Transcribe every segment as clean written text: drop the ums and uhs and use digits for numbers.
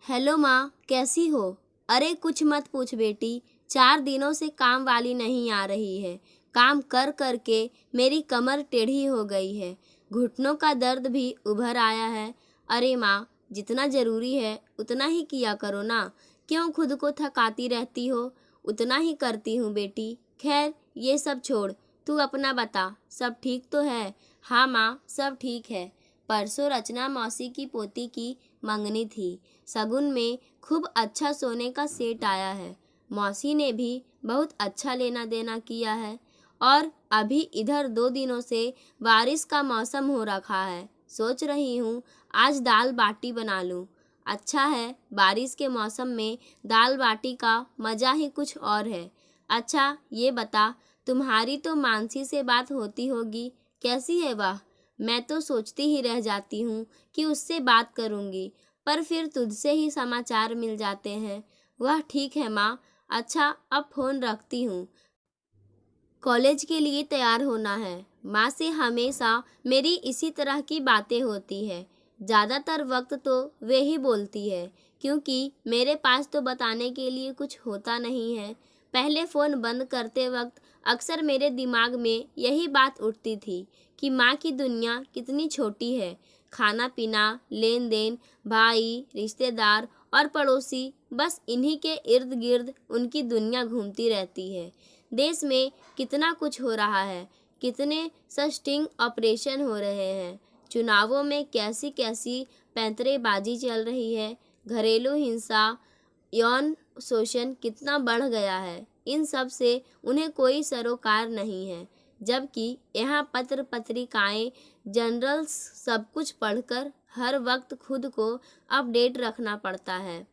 Hello माँ, कैसी हो? अरे कुछ मत पूछ बेटी, 4 दिनों से काम वाली नहीं आ रही है। काम कर कर के मेरी कमर टेढ़ी हो गई है, घुटनों का दर्द भी उभर आया है। अरे माँ, जितना ज़रूरी है उतना ही किया करो ना, क्यों खुद को थकाती रहती हो? उतना ही करती हूँ बेटी। खैर ये सब छोड़, तू अपना बता, सब ठीक तो है? हाँ माँ, सब ठीक है। परसों रचना मौसी की पोती की मंगनी थी। शगुन में खूब अच्छा सोने का सेट आया है। मौसी ने भी बहुत अच्छा लेना देना किया है। और अभी इधर 2 दिनों से बारिश का मौसम हो रखा है। सोच रही हूँ आज दाल बाटी बना लूँ। अच्छा है, बारिश के मौसम में दाल बाटी का मज़ा ही कुछ और है। अच्छा ये बता, तुम्हारी तो मानसी से बात होती होगी, कैसी है वह? मैं तो सोचती ही रह जाती हूँ कि उससे बात करूँगी, पर फिर तुझसे ही समाचार मिल जाते हैं। वह ठीक है माँ। अच्छा अब फ़ोन रखती हूँ, कॉलेज के लिए तैयार होना है। माँ से हमेशा मेरी इसी तरह की बातें होती है। ज़्यादातर वक्त तो वे ही बोलती है, क्योंकि मेरे पास तो बताने के लिए कुछ होता नहीं है। पहले फ़ोन बंद करते वक्त अक्सर मेरे दिमाग में यही बात उठती थी कि माँ की दुनिया कितनी छोटी है। खाना पीना, लेन देन, भाई, रिश्तेदार और पड़ोसी, बस इन्हीं के इर्द गिर्द उनकी दुनिया घूमती रहती है। देश में कितना कुछ हो रहा है, कितने स्टिंग ऑपरेशन हो रहे हैं, चुनावों में कैसी कैसी पैंतरेबाजी चल रही है, घरेलू हिंसा, यौन शोषण कितना बढ़ गया है। इन सब से उन्हें कोई सरोकार नहीं है, जबकि यहाँ पत्र पत्रिकाएं, जर्नल्स सब कुछ पढ़कर हर वक्त खुद को अपडेट रखना पड़ता है।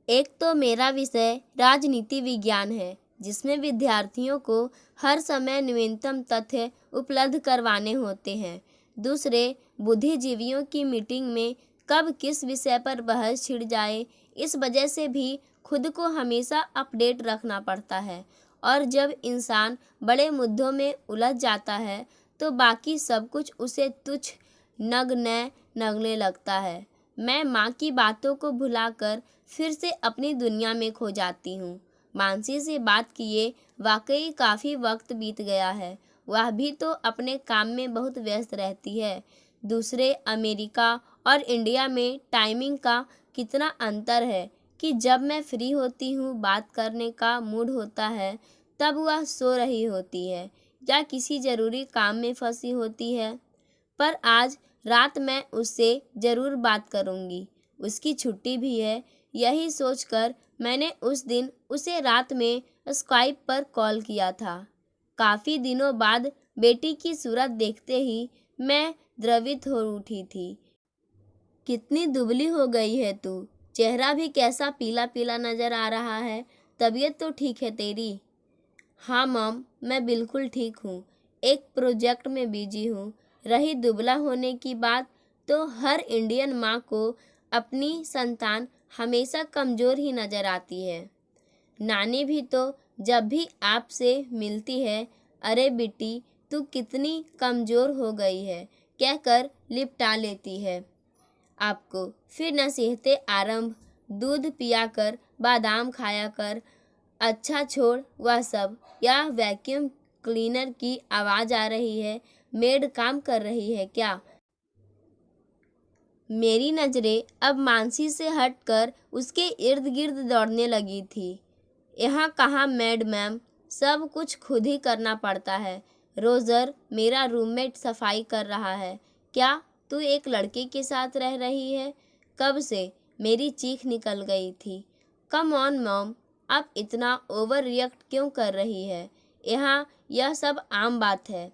एक तो मेरा विषय राजनीति विज्ञान है, जिसमें विद्यार्थियों को हर समय नवीनतम तथ्य उपलब्ध करवाने होते हैं। दूसरे, बुद्धिजीवियों की मीटिंग में कब किस विषय पर बहस छिड़ जाए, इस वजह से भी खुद को हमेशा अपडेट रखना पड़ता है। और जब इंसान बड़े मुद्दों में उलझ जाता है तो बाकी सब कुछ उसे तुच्छ नगण्य लगने लगता है। मैं माँ की बातों को भुलाकर फिर से अपनी दुनिया में खो जाती हूँ। मानसी से बात किए वाकई काफ़ी वक्त बीत गया है। वह भी तो अपने काम में बहुत व्यस्त रहती है। दूसरे, अमेरिका और इंडिया में टाइमिंग का कितना अंतर है कि जब मैं फ्री होती हूँ, बात करने का मूड होता है, तब वह सो रही होती है या किसी ज़रूरी काम में फंसी होती है। पर आज रात मैं उससे ज़रूर बात करूँगी, उसकी छुट्टी भी है। यही सोचकर मैंने उस दिन उसे रात में स्काइप पर कॉल किया था। काफ़ी दिनों बाद बेटी की सूरत देखते ही मैं द्रवित हो उठी थी। कितनी दुबली हो गई है तू, चेहरा भी कैसा पीला पीला नज़र आ रहा है। तबीयत तो ठीक है तेरी? हाँ मॉम, मैं बिल्कुल ठीक हूँ, एक प्रोजेक्ट में बिजी हूँ। रही दुबला होने की बात, तो हर इंडियन माँ को अपनी संतान हमेशा कमज़ोर ही नज़र आती है। नानी भी तो जब भी आपसे मिलती है, अरे बेटी तू कितनी कमज़ोर हो गई है, कहकर लिपटा लेती है आपको। फिर नसीहतें आरंभ, दूध पिया कर, बादाम खाया कर। अच्छा छोड़ वह सब, या वैक्यूम क्लीनर की आवाज़ आ रही है, मेड काम कर रही है क्या? मेरी नज़रें अब मानसी से हटकर उसके इर्द गिर्द दौड़ने लगी थी। यहाँ कहाँ मेड मैम, सब कुछ खुद ही करना पड़ता है। रोज़र मेरा रूममेट सफाई कर रहा है। क्या तू एक लड़के के साथ रह रही है? कब से? मेरी चीख निकल गई थी। कम ऑन मॉम, आप इतना ओवर रिएक्ट क्यों कर रही है? यहाँ यह सब आम बात है।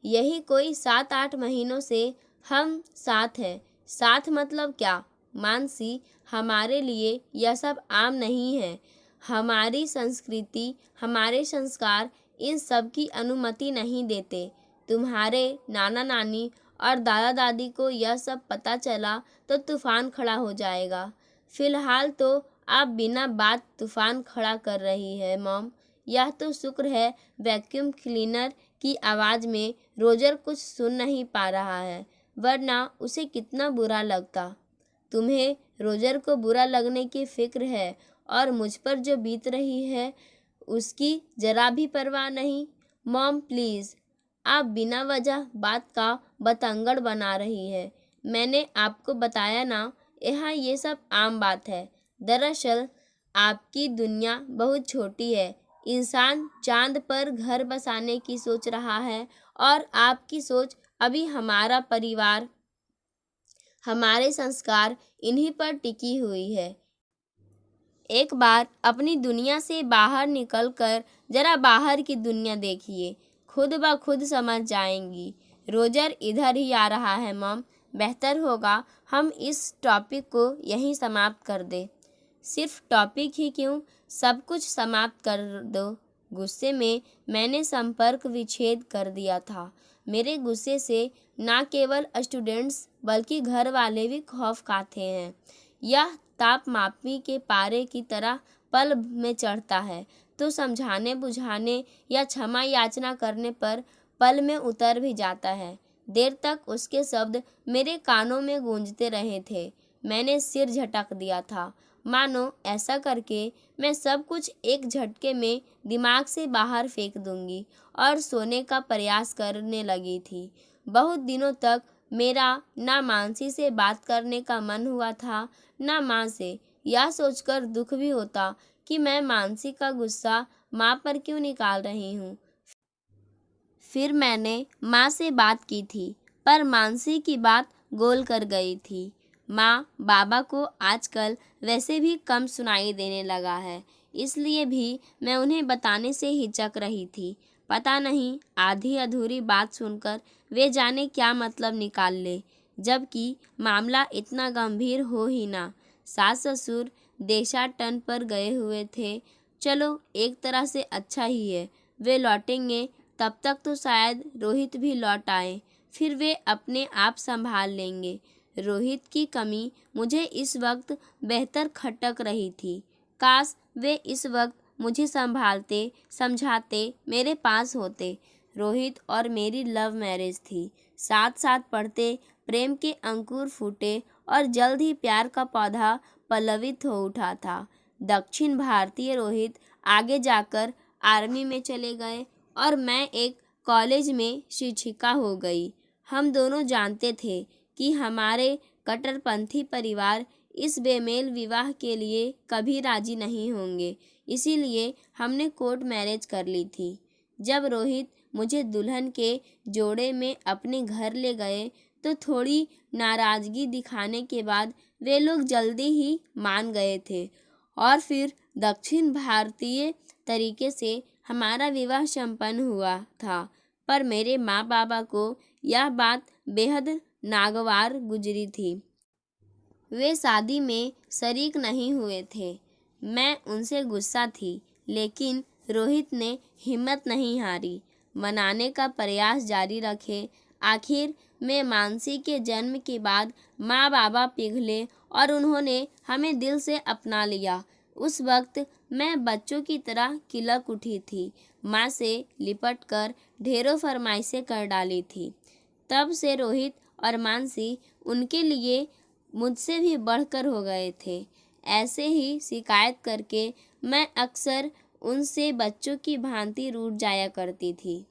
यही कोई 7-8 महीनों से हम साथ हैं। साथ मतलब क्या मानसी, हमारे लिए यह सब आम नहीं है। हमारी संस्कृति, हमारे संस्कार इन सब की अनुमति नहीं देते। तुम्हारे नाना नानी और दादा दादी को यह सब पता चला तो तूफान खड़ा हो जाएगा। फिलहाल तो आप बिना बात तूफान खड़ा कर रही है मॉम। यह तो शुक्र है वैक्यूम क्लीनर की आवाज़ में रोजर कुछ सुन नहीं पा रहा है, वरना उसे कितना बुरा लगता। तुम्हें रोजर को बुरा लगने की फिक्र है और मुझ पर जो बीत रही है उसकी जरा भी परवाह नहीं। मॉम प्लीज़, आप बिना वजह बात का बतंगड़ बना रही है। मैंने आपको बताया ना, यहाँ ये सब आम बात है। दरअसल आपकी दुनिया बहुत छोटी है। इंसान चांद पर घर बसाने की सोच रहा है और आपकी सोच अभी हमारा परिवार, हमारे संस्कार इन्हीं पर टिकी हुई है। एक बार अपनी दुनिया से बाहर निकलकर जरा बाहर की दुनिया देखिए, खुद ब खुद समझ जाएंगी। रोजर इधर ही आ रहा है मॉम, बेहतर होगा हम इस टॉपिक को यहीं समाप्त कर दें। सिर्फ टॉपिक ही क्यों, सब कुछ समाप्त कर दो। गुस्से में मैंने संपर्क विच्छेद कर दिया था। मेरे गुस्से से ना केवल स्टूडेंट्स बल्कि घर वाले भी खौफ खाते हैं। यह ताप मापी के पारे की तरह पल में चढ़ता है तो समझाने बुझाने या क्षमा याचना करने पर पल में उतर भी जाता है। देर तक उसके शब्द मेरे कानों में गूंजते रहे थे। मैंने सिर झटक दिया था, मानो ऐसा करके मैं सब कुछ एक झटके में दिमाग से बाहर फेंक दूंगी, और सोने का प्रयास करने लगी थी। बहुत दिनों तक मेरा ना मानसी से बात करने का मन हुआ था, ना माँ से। यह सोचकर दुख भी होता कि मैं मानसी का गुस्सा माँ पर क्यों निकाल रही हूँ। फिर मैंने माँ से बात की थी, पर मानसी की बात गोल कर गई थी। माँ बाबा को आजकल वैसे भी कम सुनाई देने लगा है, इसलिए भी मैं उन्हें बताने से हिचक रही थी। पता नहीं आधी अधूरी बात सुनकर वे जाने क्या मतलब निकाल ले, जबकि मामला इतना गंभीर हो ही ना। सास ससुर देशाटन पर गए हुए थे। चलो एक तरह से अच्छा ही है, वे लौटेंगे तब तक तो शायद रोहित भी लौट आए, फिर वे अपने आप संभाल लेंगे। रोहित की कमी मुझे इस वक्त बेहतर खटक रही थी। काश वे इस वक्त मुझे संभालते समझाते मेरे पास होते। रोहित और मेरी लव मैरिज थी। साथ साथ पढ़ते, प्रेम के अंकुर फूटे और जल्द ही प्यार का पौधा पल्लवित हो उठा था। दक्षिण भारतीय रोहित आगे जाकर आर्मी में चले गए और मैं एक कॉलेज में शिक्षिका हो गई। हम दोनों जानते थे कि हमारे कट्टरपंथी परिवार इस बेमेल विवाह के लिए कभी राजी नहीं होंगे, इसीलिए हमने कोर्ट मैरिज कर ली थी। जब रोहित मुझे दुल्हन के जोड़े में अपने घर ले गए तो थोड़ी नाराज़गी दिखाने के बाद वे लोग जल्दी ही मान गए थे और फिर दक्षिण भारतीय तरीके से हमारा विवाह संपन्न हुआ था। पर मेरे माँ बाबा को यह बात बेहद नागवार गुजरी थी। वे शादी में शरीक नहीं हुए थे। मैं उनसे गुस्सा थी, लेकिन रोहित ने हिम्मत नहीं हारी, मनाने का प्रयास जारी रखे। आखिर में मानसी के जन्म के बाद माँ बाबा पिघले और उन्होंने हमें दिल से अपना लिया। उस वक्त मैं बच्चों की तरह किलक उठी थी, माँ से लिपट कर ढेरों फरमाइशें कर डाली थी। तब से रोहित और मानसी उनके लिए मुझसे भी बढ़कर हो गए थे। ऐसे ही शिकायत करके मैं अक्सर उनसे बच्चों की भांति रूठ जाया करती थी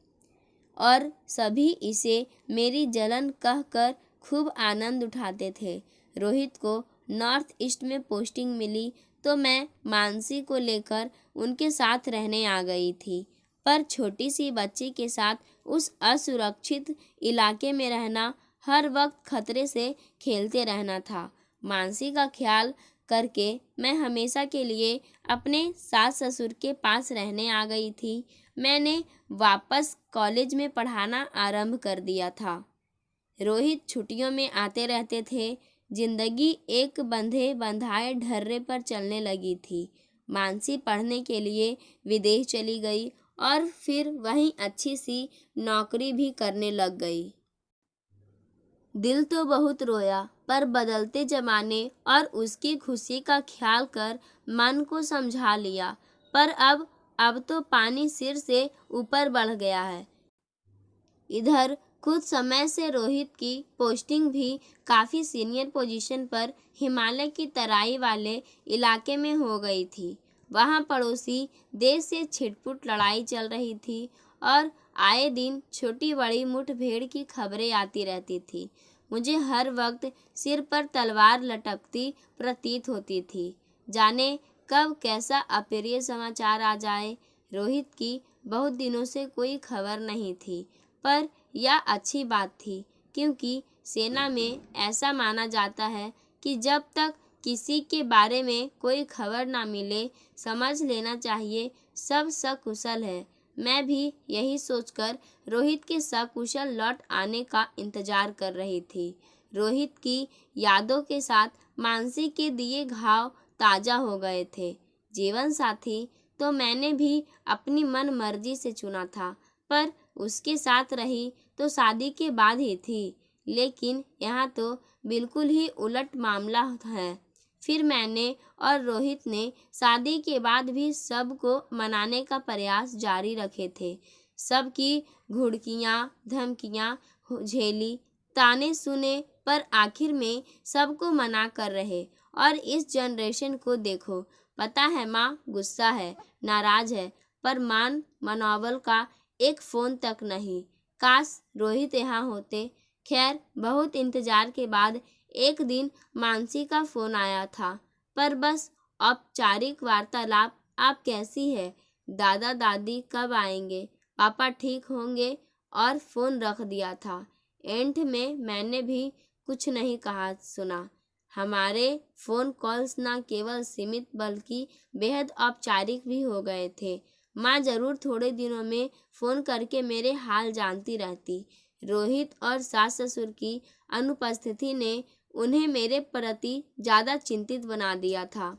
और सभी इसे मेरी जलन कहकर खूब आनंद उठाते थे। रोहित को नॉर्थ ईस्ट में पोस्टिंग मिली तो मैं मानसी को लेकर उनके साथ रहने आ गई थी, पर छोटी सी बच्ची के साथ उस असुरक्षित इलाके में रहना, हर वक्त खतरे से खेलते रहना था। मानसी का ख्याल करके मैं हमेशा के लिए अपने सास ससुर के पास रहने आ गई थी। मैंने वापस कॉलेज में पढ़ाना आरंभ कर दिया था। रोहित छुट्टियों में आते रहते थे। जिंदगी एक बंधे बंधाए ढर्रे पर चलने लगी थी। मानसी पढ़ने के लिए विदेश चली गई और फिर वहीं अच्छी सी नौकरी भी करने लग गई। दिल तो बहुत रोया, पर बदलते जमाने और उसकी खुशी का ख्याल कर मन को समझा लिया। पर अब तो पानी सिर से ऊपर बढ़ गया है। इधर कुछ समय से रोहित की पोस्टिंग भी काफ़ी सीनियर पोजीशन पर हिमालय की तराई वाले इलाके में हो गई थी। वहाँ पड़ोसी देश से छिटपुट लड़ाई चल रही थी और आए दिन छोटी बड़ी मुठभेड़ की खबरें आती रहती थी। मुझे हर वक्त सिर पर तलवार लटकती प्रतीत होती थी। जाने कब कैसा अप्रिय समाचार आ जाए। रोहित की बहुत दिनों से कोई खबर नहीं थी, पर यह अच्छी बात थी, क्योंकि सेना में ऐसा माना जाता है कि जब तक किसी के बारे में कोई खबर ना मिले, समझ लेना चाहिए सब सकुशल है। मैं भी यही सोचकर रोहित के सकुशल लौट आने का इंतजार कर रही थी। रोहित की यादों के साथ मानसी के दिए घाव ताज़ा हो गए थे। जीवन साथी तो मैंने भी अपनी मन मर्जी से चुना था, पर उसके साथ रही तो शादी के बाद ही थी। लेकिन यहाँ तो बिल्कुल ही उलट मामला है। फिर मैंने और रोहित ने शादी के बाद भी सबको मनाने का प्रयास जारी रखे थे। सबकी घुड़कियाँ धमकियाँ झेली, ताने सुने, पर आखिर में सबको मना कर रहे। और इस जनरेशन को देखो, पता है माँ गुस्सा है, नाराज है, पर मान मनोबल का एक फ़ोन तक नहीं। काश रोहित यहाँ होते। खैर, बहुत इंतजार के बाद एक दिन मानसी का फ़ोन आया था, पर बस औपचारिक वार्तालाप, आप कैसी है, दादा दादी कब आएंगे, पापा ठीक होंगे, और फ़ोन रख दिया था। एंड में मैंने भी कुछ नहीं कहा सुना। हमारे फ़ोन कॉल्स न केवल सीमित बल्कि बेहद औपचारिक भी हो गए थे। माँ ज़रूर थोड़े दिनों में फ़ोन करके मेरे हाल जानती रहती। रोहित और सास ससुर की अनुपस्थिति ने उन्हें मेरे प्रति ज़्यादा चिंतित बना दिया था।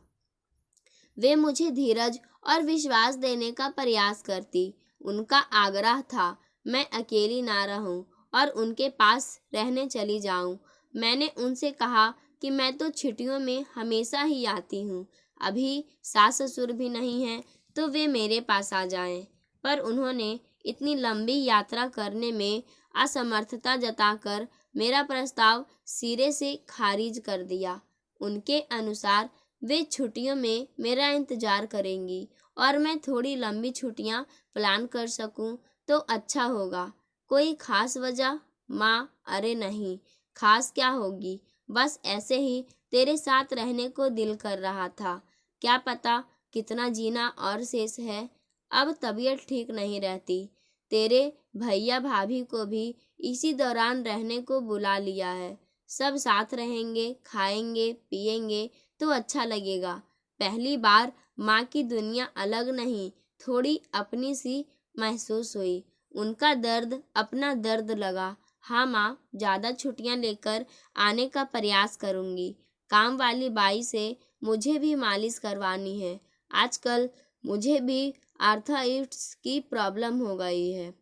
वे मुझे धीरज और विश्वास देने का प्रयास करती। उनका आग्रह था मैं अकेली ना रहूं और उनके पास रहने चली जाऊं। मैंने उनसे कहा कि मैं तो छुट्टियों में हमेशा ही आती हूँ। अभी सास ससुर भी नहीं हैं तो वे मेरे पास आ जाएं। पर उन्होंने इतनी लंबी यात्रा करने में असमर्थता जताकर मेरा प्रस्ताव सिरे से खारिज कर दिया। उनके अनुसार वे छुट्टियों में मेरा इंतजार करेंगी और मैं थोड़ी लंबी छुट्टियां प्लान कर सकूं तो अच्छा होगा। कोई खास वजह? माँ, अरे नहीं, खास क्या होगी, बस ऐसे ही तेरे साथ रहने को दिल कर रहा था। क्या पता कितना जीना और शेष है। अब तबीयत ठीक नहीं रहती। तेरे भैया भाभी को भी इसी दौरान रहने को बुला लिया है। सब साथ रहेंगे, खाएंगे पिएंगे तो अच्छा लगेगा। पहली बार माँ की दुनिया अलग नहीं, थोड़ी अपनी सी महसूस हुई। उनका दर्द अपना दर्द लगा। हाँ माँ, ज़्यादा छुट्टियाँ लेकर आने का प्रयास करूँगी। काम वाली बाई से मुझे भी मालिश करवानी है। आजकल मुझे भी आर्थराइटिस की प्रॉब्लम हो गई है।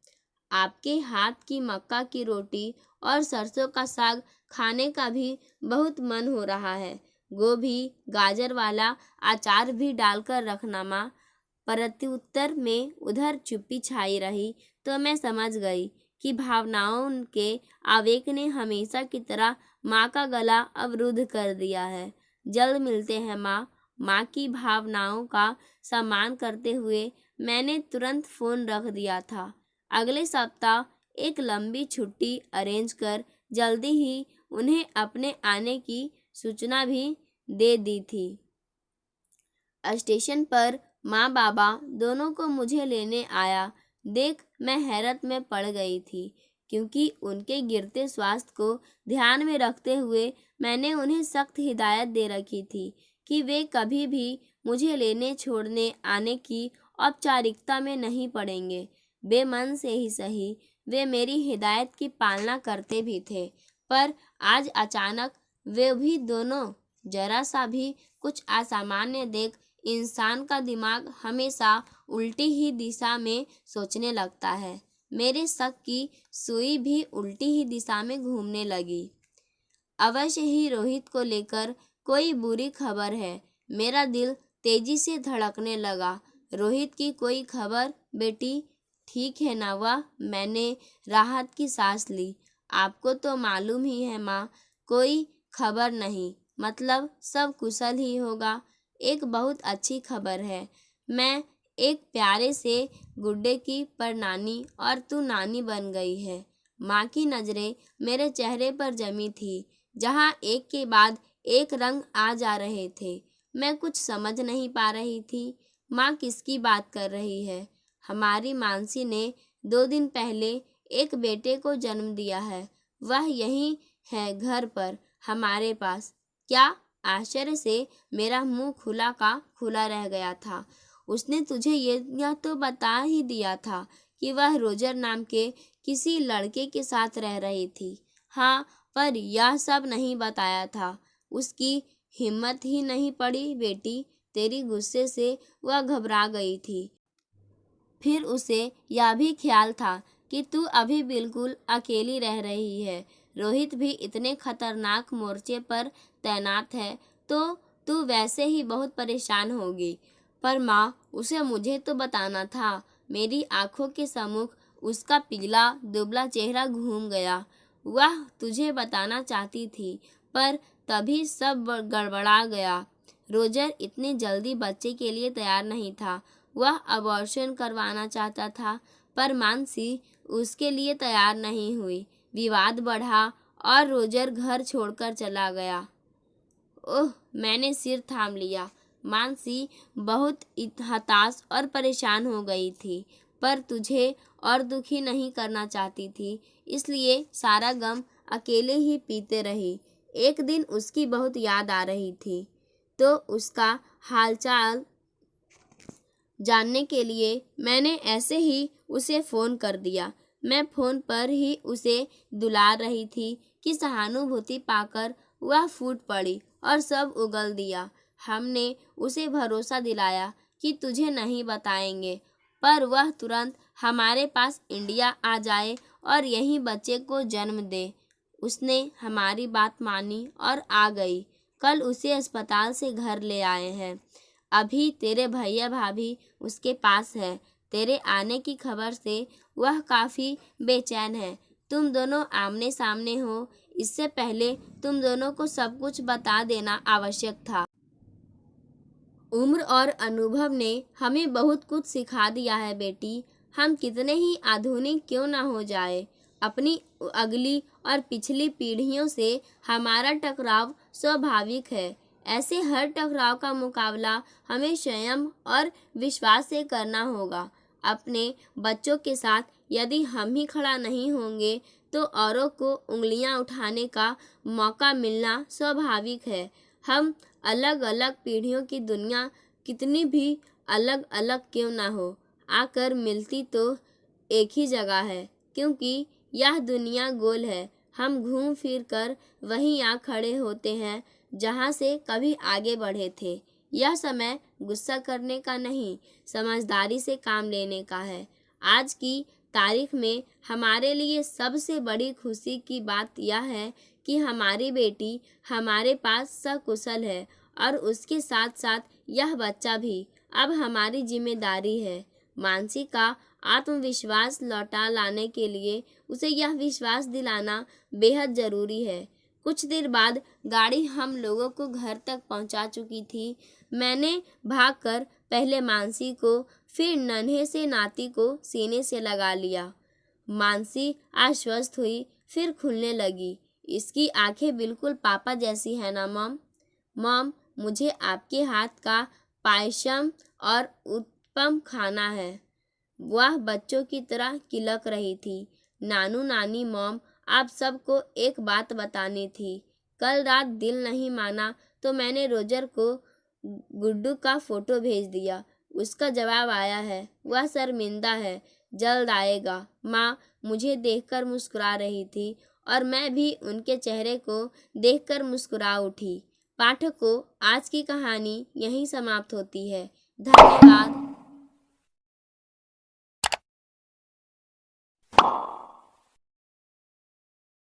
आपके हाथ की मक्का की रोटी और सरसों का साग खाने का भी बहुत मन हो रहा है। गोभी गाजर वाला अचार भी डालकर रखना माँ। प्रत्युत्तर में उधर चुप्पी छाई रही तो मैं समझ गई कि भावनाओं के आवेग ने हमेशा की तरह माँ का गला अवरुद्ध कर दिया है। जल्द मिलते हैं माँ। माँ की भावनाओं का सम्मान करते हुए मैंने तुरंत फ़ोन रख दिया था। अगले सप्ताह एक लंबी छुट्टी अरेंज कर जल्दी ही उन्हें अपने आने की सूचना भी दे दी थी। स्टेशन पर माँ बाबा दोनों को मुझे लेने आया देख मैं हैरत में पड़ गई थी, क्योंकि उनके गिरते स्वास्थ्य को ध्यान में रखते हुए मैंने उन्हें सख्त हिदायत दे रखी थी कि वे कभी भी मुझे लेने छोड़ने आने की औपचारिकता में नहीं पड़ेंगे। बेमन से ही सही, वे मेरी हिदायत की पालना करते भी थे, पर आज अचानक वे भी दोनों जरा सा भी कुछ असामान्य देख इंसान का दिमाग हमेशा उल्टी ही दिशा में सोचने लगता है। मेरे शक की सुई भी उल्टी ही दिशा में घूमने लगी। अवश्य ही रोहित को लेकर कोई बुरी खबर है। मेरा दिल तेजी से धड़कने लगा। रोहित की कोई खबर बेटी? ठीक है ना वह? मैंने राहत की सांस ली। आपको तो मालूम ही है माँ, कोई खबर नहीं, मतलब सब कुशल ही होगा। एक बहुत अच्छी खबर है, मैं एक प्यारे से गुड्डे की परनानी और तू नानी बन गई है। माँ की नज़रें मेरे चेहरे पर जमी थी, जहाँ एक के बाद एक रंग आ जा रहे थे। मैं कुछ समझ नहीं पा रही थी। माँ किसकी बात कर रही है? हमारी मानसी ने 2 दिन पहले एक बेटे को जन्म दिया है। वह यहीं है घर पर हमारे पास। क्या? आश्चर्य से मेरा मुंह खुला का खुला रह गया था। उसने तुझे यह तो बता ही दिया था कि वह रोजर नाम के किसी लड़के के साथ रह रही थी। हाँ, पर यह सब नहीं बताया था। उसकी हिम्मत ही नहीं पड़ी बेटी। तेरी गुस्से से वह घबरा गई थी। फिर उसे यह भी ख्याल था कि तू अभी बिल्कुल अकेली रह रही है। रोहित भी इतने खतरनाक मोर्चे पर तैनात है तो तू वैसे ही बहुत परेशान होगी। पर माँ, उसे मुझे तो बताना था। मेरी आंखों के सम्मुख उसका पिघला दुबला चेहरा घूम गया। वह तुझे बताना चाहती थी, पर तभी सब गड़बड़ा गया। रोजर इतनी जल्दी बच्चे के लिए तैयार नहीं था। वह अबॉर्शन करवाना चाहता था, पर मानसी उसके लिए तैयार नहीं हुई। विवाद बढ़ा और रोजर घर छोड़कर चला गया। ओह, मैंने सिर थाम लिया। मानसी बहुत हताश और परेशान हो गई थी, पर तुझे और दुखी नहीं करना चाहती थी, इसलिए सारा गम अकेले ही पीते रही। एक दिन उसकी बहुत याद आ रही थी, तो उसका हालचाल जानने के लिए मैंने ऐसे ही उसे फ़ोन कर दिया। मैं फ़ोन पर ही उसे दुलार रही थी कि सहानुभूति पाकर वह फूट पड़ी और सब उगल दिया। हमने उसे भरोसा दिलाया कि तुझे नहीं बताएंगे, पर वह तुरंत हमारे पास इंडिया आ जाए और यहीं बच्चे को जन्म दे। उसने हमारी बात मानी और आ गई। कल उसे अस्पताल से घर ले आए हैं। अभी तेरे भैया भाभी उसके पास है। तेरे आने की खबर से वह काफ़ी बेचैन है। तुम दोनों आमने सामने हो, इससे पहले तुम दोनों को सब कुछ बता देना आवश्यक था। उम्र और अनुभव ने हमें बहुत कुछ सिखा दिया है बेटी। हम कितने ही आधुनिक क्यों ना हो जाए, अपनी अगली और पिछली पीढ़ियों से हमारा टकराव स्वाभाविक है। ऐसे हर टकराव का मुकाबला हमें संयम और विश्वास से करना होगा। अपने बच्चों के साथ यदि हम ही खड़ा नहीं होंगे तो औरों को उंगलियां उठाने का मौका मिलना स्वाभाविक है। हम अलग अलग पीढ़ियों की दुनिया कितनी भी अलग अलग क्यों ना हो, आकर मिलती तो एक ही जगह है, क्योंकि यह दुनिया गोल है। हम घूम फिर कर वहीं आ खड़े होते हैं जहाँ से कभी आगे बढ़े थे। यह समय गुस्सा करने का नहीं, समझदारी से काम लेने का है। आज की तारीख में हमारे लिए सबसे बड़ी खुशी की बात यह है कि हमारी बेटी हमारे पास सकुशल है और उसके साथ साथ यह बच्चा भी। अब हमारी जिम्मेदारी है मानसी का आत्मविश्वास लौटा लाने के लिए उसे यह विश्वास दिलाना बेहद ज़रूरी है। कुछ देर बाद गाड़ी हम लोगों को घर तक पहुंचा चुकी थी। मैंने भागकर पहले मानसी को, फिर नन्हे से नाती को सीने से लगा लिया। मानसी आश्वस्त हुई, फिर खुलने लगी। इसकी आंखें बिल्कुल पापा जैसी है ना मॉम? मॉम, मुझे आपके हाथ का पायसम और उत्पम खाना है। वह बच्चों की तरह किलक रही थी। नानू नानी मॉम, आप सबको एक बात बतानी थी। कल रात दिल नहीं माना तो मैंने रोजर को गुड्डू का फ़ोटो भेज दिया। उसका जवाब आया है, वह शर्मिंदा है, जल्द आएगा। माँ मुझे देखकर मुस्कुरा रही थी और मैं भी उनके चेहरे को देखकर मुस्कुरा उठी। पाठकों, आज की कहानी यहीं समाप्त होती है। धन्यवाद।